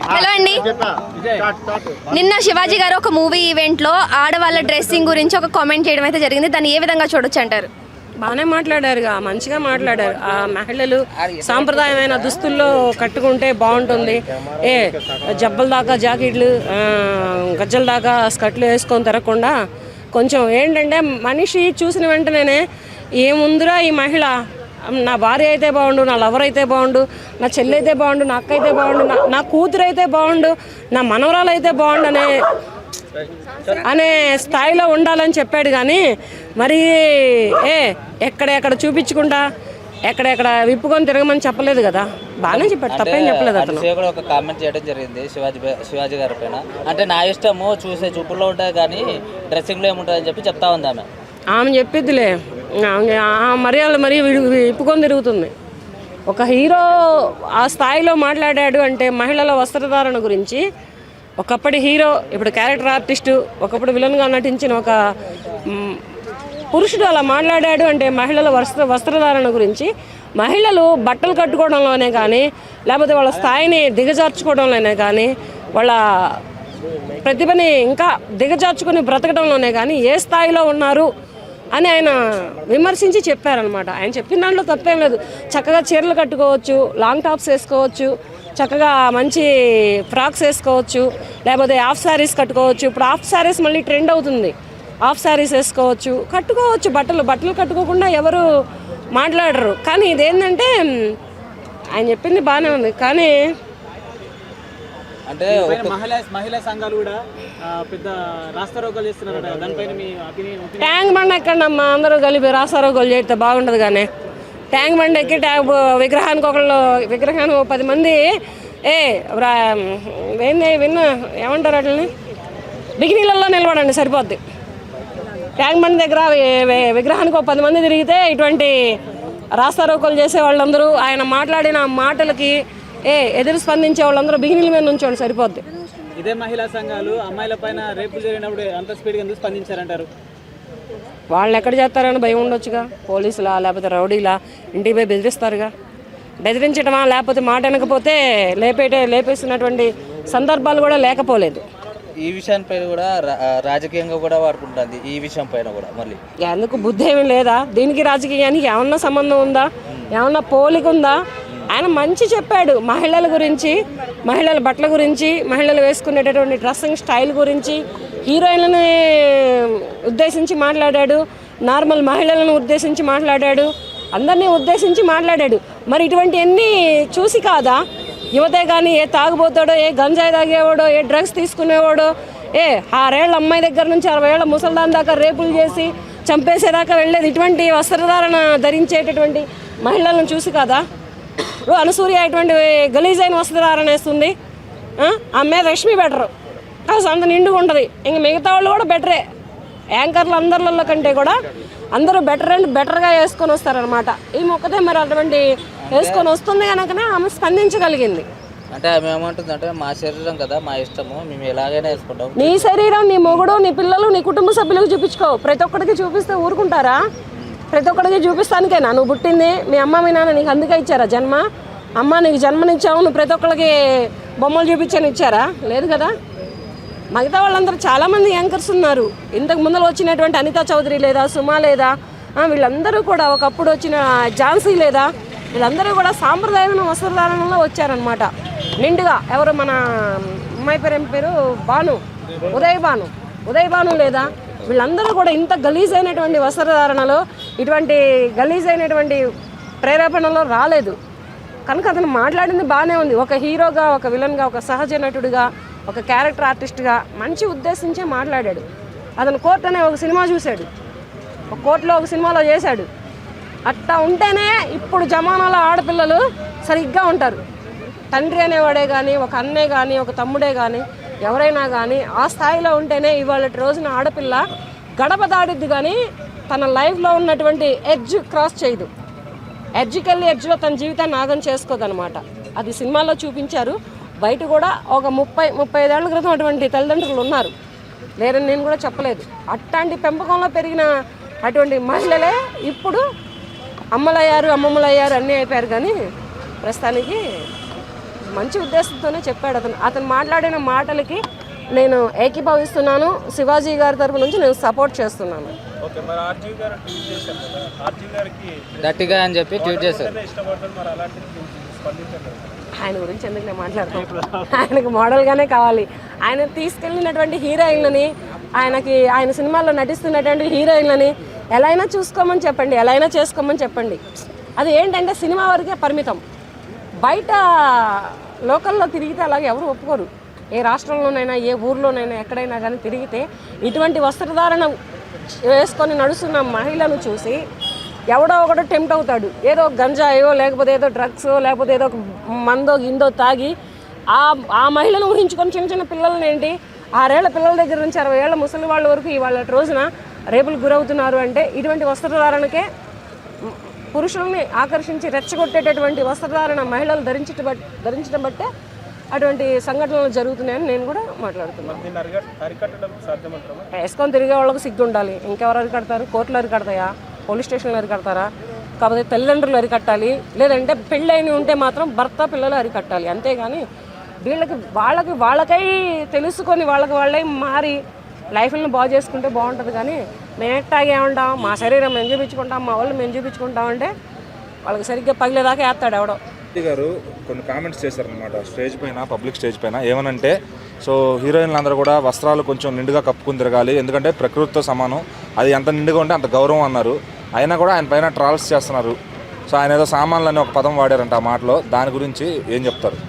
Hello అండి. నిన్న శివాజీ గారు ఒక మూవీ ఈవెంట్ లో ఆడవాళ్ళ డ్రెస్సింగ్ గురించి ఒక కామెంట్ చేయడం అయితే జరిగింది. దాన్ని ఏ విధంగా చూడొచ్చు అంటారు? బాగానే మాట్లాడారుగా, మంచిగా మాట్లాడారు. ఆ మహిళలు సాంప్రదాయమైన దుస్తుల్లో కట్టుకుంటే బాగుంటుంది. జబ్బల దాకా జాకెట్లు, గజ్జల దాకా స్కర్ట్లు వేసుకొని తిరగకుండా కొంచెం ఏంటంటే మనిషి చూసిన వెంటనే ఏముందిరా ఈ మహిళ, నా భార్య అయితే బాగుండు, నా లవర్ అయితే బాగుండు, నా చెల్లి అయితే బాగుండు, నా అక్క అయితే బాగుండు, నా కూతురు అయితే బాగుండు, నా మనవరాలు అయితే బాగుండు అనే స్థాయిలో ఉండాలని చెప్పాడు. కానీ మరి ఎక్కడెక్కడ చూపించుకుంటా ఎక్కడెక్కడ విప్పుకొని తిరగమని చెప్పలేదు కదా. బాగానే చెప్పాడు, తప్పేం చెప్పలేదు. అతను కూడా ఒక కామెంట్ చేయడం జరిగింది శివాజీ గారి పైన. అంటే నా ఇష్టము చూసే చూపుల్లో ఉంటుంది కానీ డ్రెస్సింగ్లో ఏముంటుంది అని చెప్పి చెప్తా ఉంది ఆమె చెప్పిద్దిలే. మర్యాదలు మరీ విప్పుకొని తిరుగుతుంది. ఒక హీరో ఆ స్థాయిలో మాట్లాడాడు అంటే మహిళల వస్త్రధారణ గురించి. ఒకప్పటి హీరో, ఇప్పుడు క్యారెక్టర్ ఆర్టిస్టు, ఒకప్పుడు విలన్గా నటించిన ఒక పురుషుడు అలా మాట్లాడాడు అంటే మహిళల వస్త్రధారణ గురించి. మహిళలు బట్టలు కట్టుకోవడంలోనే కానీ, లేకపోతే వాళ్ళ స్థాయిని దిగజార్చుకోవడంలోనే కానీ, వాళ్ళ ప్రతిభని ఇంకా దిగజార్చుకుని బ్రతకడంలోనే కానీ ఏ స్థాయిలో ఉన్నారు అని ఆయన విమర్శించి చెప్పారనమాట. ఆయన చెప్పిన దాంట్లో తప్పేం లేదు. చక్కగా చీరలు కట్టుకోవచ్చు, లాంగ్ టాప్స్ వేసుకోవచ్చు, చక్కగా మంచి ఫ్రాక్స్ వేసుకోవచ్చు, లేకపోతే హాఫ్ శారీస్ కట్టుకోవచ్చు. ఇప్పుడు హాఫ్ శారీస్ మళ్ళీ ట్రెండ్ అవుతుంది. హాఫ్ శారీస్ వేసుకోవచ్చు, కట్టుకోవచ్చు. బట్టలు కట్టుకోకుండా ఎవరు మాట్లాడరు. కానీ ఇదేంటంటే ఆయన చెప్పింది బాగానే ఉంది. కానీ అంటే మహిళా సంఘాలు కూడా పెద్ద రాస్తారోకోలు చేస్తున్నారు. దానిపైన మీ ఒపీనియన్? ట్యాంక్ బండ్ ఎక్కడమ్మా అందరూ కలిపి రాస్తారోకోలు చేస్తే బాగుండదు. కానీ ట్యాంక్ బండ్ ఎక్కి విగ్రహానికి 10 మంది ఏమంటారు వాటిని, బిగినీళ్ళల్లో నిలబడండి సరిపోద్ది. ట్యాంక్ బండ్ దగ్గర విగ్రహానికి 10 మంది తిరిగితే ఇటువంటి రాస్తారోకోలు చేసే వాళ్ళందరూ, ఆయన మాట్లాడిన మాటలకి ఎదురు స్పందించే వాళ్ళందరూ బిగినీల మీద నుంచోండి సరిపోద్ది. ఇదే మహిళా సంఘాలు అమ్మాయిల పైన రేపులు జరిగినప్పుడు అంత స్పీడ్గా ఎందుకు స్పందించారంటారు? వాళ్ళు ఎక్కడ చేస్తారని భయం ఉండొచ్చుగా. పోలీసులా లేకపోతే రౌడీలా ఇంటికి పోయి బెదిరిస్తారుగా. బెదిరించడమా లేకపోతే మాట వినకపోతే లేపేసినటువంటి సందర్భాలు కూడా లేకపోలేదు. ఈ విషయాన్ని కూడా రాజకీయంగా కూడా వాడుకుంటుంది. ఈ విషయం పైన కూడా మళ్ళీ ఎందుకు బుద్ధి ఏమీ లేదా? దీనికి రాజకీయానికి ఏమన్నా సంబంధం ఉందా? ఏమన్నా పోలిక ఉందా? ఆయన మంచి చెప్పాడు మహిళల గురించి, మహిళల బట్టల గురించి, మహిళలు వేసుకునేటటువంటి డ్రెస్సింగ్ స్టైల్ గురించి, హీరోయిన్లను ఉద్దేశించి మాట్లాడాడు, నార్మల్ మహిళలను ఉద్దేశించి మాట్లాడాడు, అందరినీ ఉద్దేశించి మాట్లాడాడు. మరి ఇటువంటివన్నీ చూసి కాదా యువతే కానీ ఏ తాగుబోతాడో, ఏ గంజాయి తాగేవాడో, ఏ డ్రగ్స్ తీసుకునేవాడో, 6 ఏళ్ళ అమ్మాయి దగ్గర నుంచి 60 ఏళ్ళ ముసల్దాన్ దాకా రేపులు చేసి చంపేసేదాకా వెళ్ళేది ఇటువంటి వస్త్రధారణ ధరించేటటువంటి మహిళలను చూసి కాదా? అనసూయ ఇటువంటి గలీజ్ అయిన వస్త్రధారణ వేస్తుంది. ఆమె రష్మి బెటరు, అంత నిండుగా ఉంటుంది. ఇంక మిగతా వాళ్ళు కూడా బెటరే. యాంకర్లు అందరిలో కంటే కూడా అందరూ బెటర్గా వేసుకొని వస్తారనమాట. ఈ మొక్కతే మరి అటువంటి వేసుకొని వస్తుంది కనుకనే ఆమె స్పందించగలిగింది. అంటే ఆమె ఏమంటుంది అంటే మా శరీరం కదా, మా ఇష్టము, మేము ఎలాగైనా వేసుకుంటాం. నీ శరీరం, నీ మొగుడు, నీ పిల్లలు, నీ కుటుంబ సభ్యులకు చూపించుకో. ప్రతి ఒక్కడికి చూపిస్తే ఊరుకుంటారా? ప్రతి ఒక్కడికి చూపిస్తానికేనా నువ్వు పుట్టింది? మీ అమ్మ మీ నాన్న నీకు అందుకే ఇచ్చారా జన్మ? అమ్మ నీకు జన్మనిచ్చావు, నువ్వు ప్రతి ఒక్కరికి బొమ్మలు చూపించని ఇచ్చారా? లేదు కదా. మిగతా వాళ్ళందరూ చాలామంది యాంకర్స్ ఉన్నారు. ఇంతకు ముందర వచ్చినటువంటి అనితా చౌదరి లేదా, సుమా లేదా, వీళ్ళందరూ కూడా ఒకప్పుడు వచ్చిన ఝాన్సీ లేదా, వీళ్ళందరూ కూడా సాంప్రదాయమైన వస్త్రధారణలో వచ్చారనమాట నిండుగా. ఎవరు మన అమ్మాయి పేరు భాను, ఉదయ్ భాను లేదా, వీళ్ళందరూ కూడా ఇంత గలీజ్ అయినటువంటి వస్త్రధారణలో, ఇటువంటి గలీజ్ అయినటువంటి ప్రేరేపణలో రాలేదు. కనుక అతను మాట్లాడింది బాగానే ఉంది. ఒక హీరోగా, ఒక విలన్గా, ఒక సహజ నటుడిగా, ఒక క్యారెక్టర్ ఆర్టిస్ట్గా మంచి ఉద్దేశించే మాట్లాడాడు. అతను కోర్ట్ అనే ఒక సినిమా చూశాడు, ఒక కోర్టులో ఒక సినిమాలో చేశాడు. అట్టా ఉంటేనే ఇప్పుడు జమానాలో ఆడపిల్లలు సరిగ్గా ఉంటారు. తండ్రి అనేవాడే కానీ, ఒక అన్నే కానీ, ఒక తమ్ముడే కానీ, ఎవరైనా కానీ ఆ స్థాయిలో ఉంటేనే ఇవాళ రోజున ఆడపిల్ల గడప దాడిద్ది కానీ తన లైఫ్లో ఉన్నటువంటి ఎడ్జ్ క్రాస్ చేయదు. ఎడ్జ్లో తన జీవితాన్ని నాగం చేసుకోదనమాట. అది సినిమాలో చూపించారు. బయట కూడా ఒక 30-35 ఏళ్ల క్రితం అటువంటి తల్లిదండ్రులు ఉన్నారు, లేరని నేను కూడా చెప్పలేదు. అట్లాంటి పెంపకంలో పెరిగిన అటువంటి మహిళలే ఇప్పుడు అమ్మలయ్యారు, అమ్మమ్మలయ్యారు, అన్నీ అయిపోయారు. కానీ ప్రస్తుతానికి మంచి ఉద్దేశంతోనే చెప్పాడు అతను మాట్లాడిన మాటలకి నేను ఏకీభవిస్తున్నాను. శివాజీ గారి తరపు నుంచి నేను సపోర్ట్ చేస్తున్నాను. ఓకే, మరి ఆర్జీ గారు ట్వీట్ చేశారు కదా, ఆర్జీ గారికి గట్టిగా అని చెప్పి ట్వీట్ చేశారు. ఇష్టపడతారు, మరి అలాంటి స్పందించారు. ఆయన గురించి ఎందుకు నేను మాట్లాడుతాను, ఆయనకు మోడల్గానే కావాలి. ఆయన తీసుకెళ్ళినటువంటి హీరోయిన్లని, ఆయన సినిమాల్లో నటిస్తున్నటువంటి హీరోయిన్లని ఎలా అయినా చూసుకోమని చెప్పండి, ఎలా అయినా చేసుకోమని చెప్పండి. అది ఏంటంటే సినిమా వరకే పరిమితం. బయట లోకల్లో తిరిగితే అలాగే ఎవరు ఒప్పుకోరు. ఏ రాష్ట్రంలోనైనా ఏ ఊర్లోనైనా ఎక్కడైనా కానీ తిరిగితే ఇటువంటి వస్త్రధారణ వేసుకొని నడుస్తున్న మహిళను చూసి ఎవడో ఒకడు టెంప్ట్ అవుతాడు. ఏదో గంజాయో లేకపోతే ఏదో డ్రగ్స్ లేకపోతే ఏదో మందో గిందో తాగి ఆ మహిళను ఊహించుకొని చిన్న చిన్న పిల్లలని ఏంటి 6 ఏళ్ల పిల్లల దగ్గర నుంచి 60 ఏళ్ల ముసలి వాళ్ళ వరకు ఇవాళ రోజున రేపులు గురవుతున్నారు. అంటే ఇటువంటి వస్త్రధారణకే పురుషుల్ని ఆకర్షించి రెచ్చగొట్టేటటువంటి వస్త్రధారణ మహిళలు ధరించడం బట్టే అటువంటి సంఘటనలు జరుగుతున్నాయని నేను కూడా మాట్లాడుతున్నాను. వేసుకొని తిరిగే వాళ్ళకి సిగ్గు ఉండాలి. ఇంకెవరు అరికడతారు? కోర్టులు అరికడతాయా? పోలీస్ స్టేషన్లు అరికడతారా? కాకపోతే తల్లిదండ్రులు అరికట్టాలి. లేదంటే పెళ్ళైన ఉంటే మాత్రం భర్త పిల్లలు అరికట్టాలి. అంతేగాని వాళ్ళకై తెలుసుకొని వాళ్ళే మారి లైఫ్ని బాగు చేసుకుంటే బాగుంటుంది. కానీ మేము ఎట్టాగే ఉంటాం, మా శరీరం మేము చూపించుకుంటాం, మా వాళ్ళు మేము చూపించుకుంటాం అంటే వాళ్ళకి సరిగ్గా పగిలేదాకా వేస్తాడు ఎవడో. గారు కొన్ని కామెంట్స్ చేశారనమాట స్టేజ్ పైన, పబ్లిక్ స్టేజ్ పైన. ఏమనంటే, సో హీరోయిన్లు అందరూ కూడా వస్త్రాలు కొంచెం నిండుగా కప్పుకుని తిరగాలి, ఎందుకంటే ప్రకృతితో సమానం, అది ఎంత నిండుగా ఉంటే అంత గౌరవం అన్నారు. అయినా కూడా ఆయన పైన ట్రాల్స్ చేస్తున్నారు. సో ఆయన ఏదో సామాన్లు అనే ఒక పదం వాడారంట ఆ మాటలో. దాని గురించి ఏం చెప్తారు?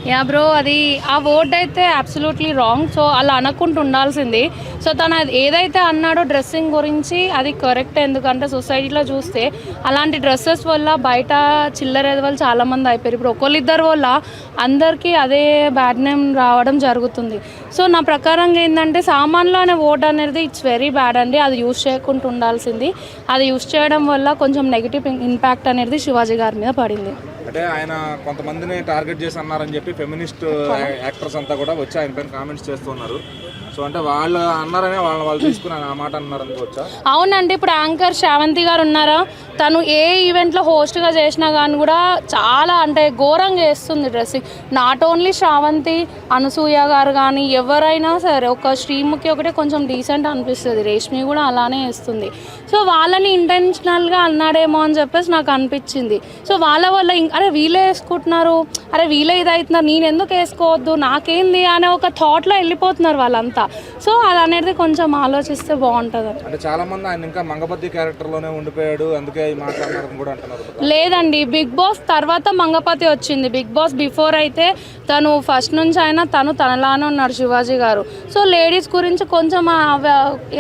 యా బ్రో, అది ఆ వర్డ్ అయితే అబ్సల్యూట్లీ రాంగ్. సో అలా అనకుండా ఉండాల్సింది. సో తను ఏదైతే అన్నాడో డ్రెస్సింగ్ గురించి అది కరెక్ట్. ఎందుకంటే సొసైటీలో చూస్తే అలాంటి డ్రెస్సెస్ వల్ల బయట చిల్లర వాళ్ళు చాలామంది అయిపోయారు. ఇప్పుడు ఒకళ్ళిద్దరు వల్ల అందరికీ అదే బ్యాడ్ నేమ్ రావడం జరుగుతుంది. సో నా ప్రకారంగా ఏంటంటే సామాన్లు అనే వర్డ్ అనేది ఇట్స్ వెరీ బ్యాడ్ అండి. అది యూజ్ చేయకుండా ఉండాల్సింది. అది యూజ్ చేయడం వల్ల కొంచెం నెగిటివ్ ఇంపాక్ట్ అనేది శివాజీ గారి మీద పడింది. అంటే ఆయన కొంతమందిని టార్గెట్ చేసి అన్నారని చెప్పి ఫెమినిస్ట్ యాక్టర్స్ అంతా కూడా వచ్చి ఆయన పైన కామెంట్స్ చేస్తున్నారు. సో అంటే వాళ్ళు అన్నారనే వాళ్ళు తీసుకుని ఆ మాట అన్నారు అనుకోవచ్చా? అవునండి. ఇప్పుడు యాంకర్ శ్రావంతి గారు ఉన్నారా, తను ఏ ఈవెంట్లో హోస్ట్గా చేసినా కానీ కూడా చాలా అంటే ఘోరంగా వేస్తుంది dressing. Not only Sravanthi, Anasuya గారు కానీ ఎవరైనా సరే, ఒక శ్రీముఖి ఒకటే కొంచెం డీసెంట్ అనిపిస్తుంది, రేష్మి కూడా అలానే వేస్తుంది. సో వాళ్ళని ఇంటెన్షనల్గా అన్నాడేమో అని చెప్పేసి నాకు అనిపించింది. సో వాళ్ళ వల్ల అరే వీళ్ళే వేసుకుంటున్నారు, అరే వీళ్ళే ఇది అవుతున్నారు, నేను ఎందుకు వేసుకోవద్దు, నాకేంది అనే ఒక థాట్లో వెళ్ళిపోతున్నారు వాళ్ళంతా. సో అది అనేది కొంచెం ఆలోచిస్తే బాగుంటుంది. అంటే చాలా మంది ఆయన ఇంకా మంగపతి క్యారెక్టర్లోనే ఉండిపోయాడు, అందుకే మాట్లాడుతున్నారని కూడా అంటున్నారు. లేదండి, బిగ్ బాస్ తర్వాత మంగపతి వచ్చింది. బిగ్ బాస్ బిఫోర్ అయితే తను ఫస్ట్ నుంచి అయినా తనలానే ఉన్నాడు శివాజీ గారు. సో లేడీస్ గురించి కొంచెం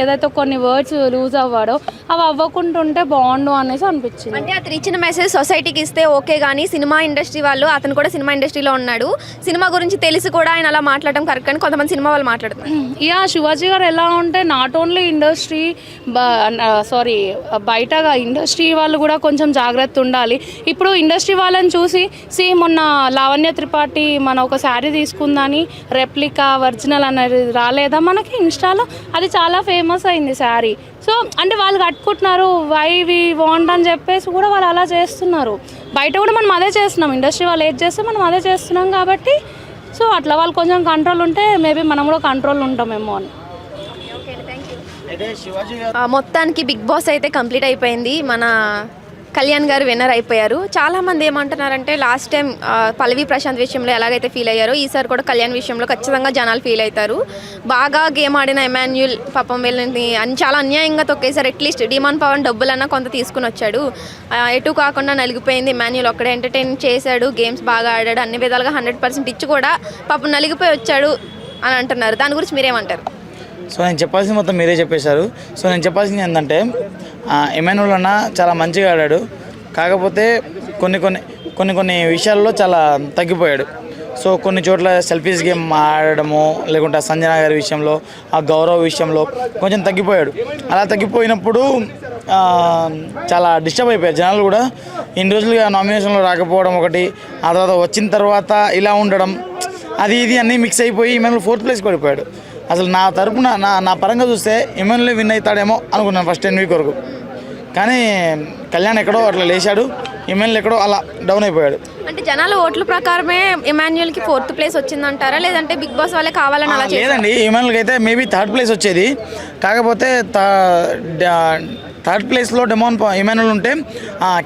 ఏదైతే కొన్ని వర్డ్స్ లూజ్ అవ్వాడో అవి అవ్వకుంటుంటే బాగుండు అనేసి అనిపించింది. అంటే అతను ఇచ్చిన మెసేజ్ సొసైటీకి ఇస్తే ఓకే, కానీ సినిమా ఇండస్ట్రీ వాళ్ళు, అతను కూడా సినిమా ఇండస్ట్రీలో ఉన్నాడు, సినిమా గురించి తెలిసి కూడా ఆయన అలా మాట్లాడడం కరెక్ట్ అని కొంతమంది సినిమా వాళ్ళు మాట్లాడుతున్నారు. యా, శివాజీ గారు ఎలా ఉంటే నాట్ ఓన్లీ ఇండస్ట్రీ బయట ఇండస్ట్రీ వాళ్ళు కూడా కొంచెం జాగ్రత్త ఉండాలి. ఇప్పుడు ఇండస్ట్రీ వాళ్ళని చూసి మొన్న లావణ్య త్రిపాఠి మన ఒక శారీ తీసుకుందని రెప్లికా ఒరిజినల్ అనేది రాలేదా మనకి ఇన్స్టాలో? అది చాలా ఫేమస్ అయింది శారీ. సో అంటే వాళ్ళు కట్టుకుంటున్నారు, వై వి వాంట్ అని చెప్పేసి కూడా వాళ్ళు అలా చేస్తున్నారు. బయట కూడా మనం అదే చేస్తున్నాం, ఇండస్ట్రీ వాళ్ళు ఏది చేస్తే మనం అదే చేస్తున్నాం కాబట్టి సో అట్లా వాళ్ళు కొంచెం కంట్రోల్ ఉంటే మేబీ మనం కూడా కంట్రోల్ ఉంటామేమో అని. మొత్తానికి బిగ్ బాస్ అయితే కంప్లీట్ అయిపోయింది. మన కళ్యాణ్ గారు విన్నర్ అయిపోయారు. చాలామంది ఏమంటున్నారంటే లాస్ట్ టైం పల్లవి ప్రశాంత్ విషయంలో ఎలాగైతే ఫీల్ అయ్యారో ఈసారి కూడా కళ్యాణ్ విషయంలో ఖచ్చితంగా జనాలు ఫీల్ అవుతారు. బాగా గేమ్ ఆడిన ఎమాన్యుల్ పాపం వీళ్ళని చాలా అన్యాయంగా తొక్కేశారు. అట్లీస్ట్ డిమాండ్ పవన్ డబ్బులన్నా కొంత తీసుకుని వచ్చాడు, ఎటు కాకుండా నలిగిపోయింది. ఎమాన్యుల్ ఒక్కడే ఎంటర్టైన్ చేశాడు, గేమ్స్ బాగా ఆడాడు, అన్ని విధాలుగా 100% ఇచ్చి కూడా పాపం నలిగిపోయి వచ్చాడు అని అంటున్నారు. దాని గురించి మీరేమంటారు? సో నేను చెప్పాల్సింది మొత్తం మీరే చెప్పేశారు. సో నేను చెప్పాల్సింది ఏంటంటే ఎమాన్యుల్ అన్న చాలా మంచిగా ఆడాడు, కాకపోతే కొన్ని విషయాల్లో చాలా తగ్గిపోయాడు. సో కొన్ని చోట్ల సెల్ఫీస్ గేమ్ ఆడడము, లేకుంటే సంజన గారి విషయంలో, ఆ గౌరవ విషయంలో కొంచెం తగ్గిపోయాడు. అలా తగ్గిపోయినప్పుడు చాలా డిస్టర్బ్ అయిపోయారు జనాలు కూడా. ఇన్ని రోజులుగా నామినేషన్లో రాకపోవడం ఒకటి, ఆ తర్వాత వచ్చిన తర్వాత ఇలా ఉండడం, అది ఇది అన్నీ మిక్స్ అయిపోయి ఎమాన్యుల్ 4th ప్లేస్కి పడిపోయాడు. అసలు నా తరపున నా పరంగా చూస్తే ఎమాన్యుల్ విన్ అవుతాడేమో అనుకున్నాను ఫస్ట్ 10 వీక్ వరకు. కానీ కళ్యాణ్ ఎక్కడో అట్లా లేచాడు, ఎమ్మెల్యే ఎక్కడో అలా డౌన్ అయిపోయాడు. అంటే జనాల ఓట్ల ప్రకారమే ఇమాన్యుయల్కి 4th ప్లేస్ వచ్చిందంటారా, లేదంటే బిగ్ బాస్ వాళ్ళే కావాలని అలా చేశారా? లేదండి, ఎమ్మెల్యేకి అయితే మేబీ 3rd ప్లేస్ వచ్చేది. కాకపోతే 3rd ప్లేస్లో ఇమాన్యుల్ ఉంటే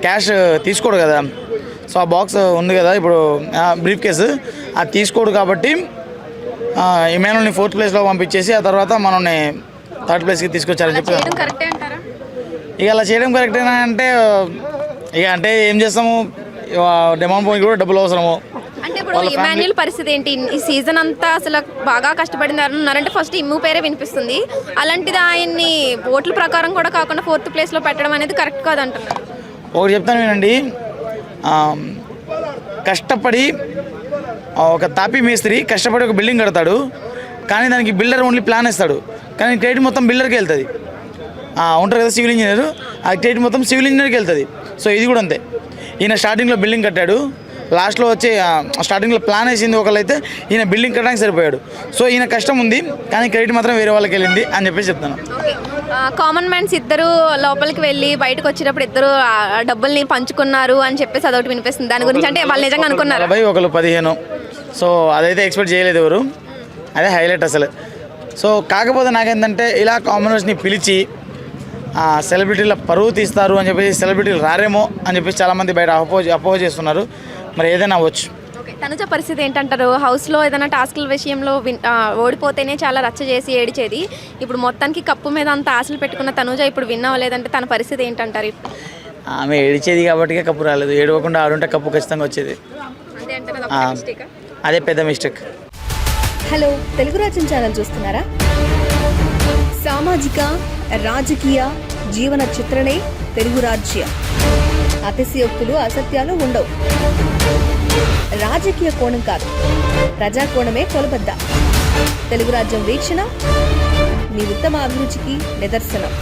క్యాష్ తీసుకోడు కదా. సో ఆ బాక్స్ ఉంది కదా ఇప్పుడు బ్రీఫ్ కేసు, అది తీసుకోడు కాబట్టి ఇమాన్యుల్ని 4th ప్లేస్లో పంపించేసి ఆ తర్వాత మనల్ని 3rd ప్లేస్కి తీసుకొచ్చారని చెప్పి. చేయడం కరెక్టే అంటారా? ఇక అలా చేయడం కరెక్టేనా అంటే ఇక అంటే ఏం చేస్తాము, డెమాన్ పోయి కూడా డబ్బులు అవసరము. అంటే ఇప్పుడు ఇమాన్యుయల్ పరిస్థితి ఏంటి? ఈ సీజన్ అంతా అసలు బాగా కష్టపడినారంటే ఫస్ట్ ఇమ్ము పేరే వినిపిస్తుంది. అలాంటిది ఆయన్ని ఓట్ల ప్రకారం కూడా కాకుండా 4th ప్లేస్లో పెట్టడం అనేది కరెక్ట్ కాదంటున్నారు. ఒకటి చెప్తాను వినండి, కష్టపడి ఒక తాపీ మేస్త్రి కష్టపడి ఒక బిల్డింగ్ కడతాడు, కానీ దానికి బిల్డర్ ఓన్లీ ప్లాన్ ఇస్తాడు, కానీ క్రెడిట్ మొత్తం బిల్డర్కి వెళ్తుంది. ఉంటారు కదా సివిల్ ఇంజనీర్, ఆ క్రెడిట్ మొత్తం సివిల్ ఇంజనీర్కి వెళ్తుంది. సో ఇది కూడా అంతే. ఈయన స్టార్టింగ్లో బిల్డింగ్ కట్టాడు, లాస్ట్లో వచ్చి స్టార్టింగ్లో ప్లాన్ వేసింది ఒకళ్ళైతే, ఈయన బిల్డింగ్ కట్టడానికి సరిపోయాడు. సో ఈయన కష్టం ఉంది, కానీ క్రెడిట్ మాత్రం వేరే వాళ్ళకి వెళ్ళింది అని చెప్పేసి చెప్తాను. కామన్ మ్యాన్స్ ఇద్దరు లోపలికి వెళ్ళి బయటకు వచ్చేటప్పుడు ఇద్దరు డబ్బుల్ని పంచుకున్నారు అని చెప్పేసి అదొకటి వినిపిస్తుంది. దాని గురించి అంటే వాళ్ళు నిజంగా అనుకున్నారు 40, ఒకళ్ళు 15. సో అదైతే ఎక్స్పెక్ట్ చేయలేదు ఎవరు, అదే హైలైట్ అసలు. సో కాకపోతే నాకేంటంటే ఇలా కామనర్స్ని పిలిచి సెలబ్రిటీల పరువు తీస్తారు అని చెప్పేసి సెలబ్రిటీలు రారేమో అని చెప్పేసి చాలామంది బయట అపోజ్ చేస్తున్నారు. మరి ఏదైనా అవ్వచ్చు. తనుజ పరిస్థితి ఏంటంటారు? హౌస్లో ఏదైనా టాస్క్ల విషయంలో ఓడిపోతేనే చాలా రచ్చ చేసి ఏడిచేది. ఇప్పుడు మొత్తానికి కప్పు మీద అంత ఆశలు పెట్టుకున్న తనుజ ఇప్పుడు విన్ అవ్వలేదంటే తన పరిస్థితి ఏంటంటారు? ఆమె ఏడిచేది కాబట్టి కప్పు రాలేదు, ఏడవకుండా ఆడుంటే కప్పు ఖచ్చితంగా వచ్చేది. అదే పెద్ద మిస్టేక్. హలో, తెలుగు రాజ్యం ఛానల్ చూస్తున్నారా? సామాజిక, రాజకీయ, జీవన చిత్రణే తెలుగు రాజ్యం. అతిశయోక్తులు, అసత్యాలు ఉండవు. రాజకీయ కోణం కాదు, ప్రజా కోణమే కొలబద్ద. తెలుగు రాజ్యం వీక్షణ మీ ఉత్తమ అభిరుచికి నిదర్శనం.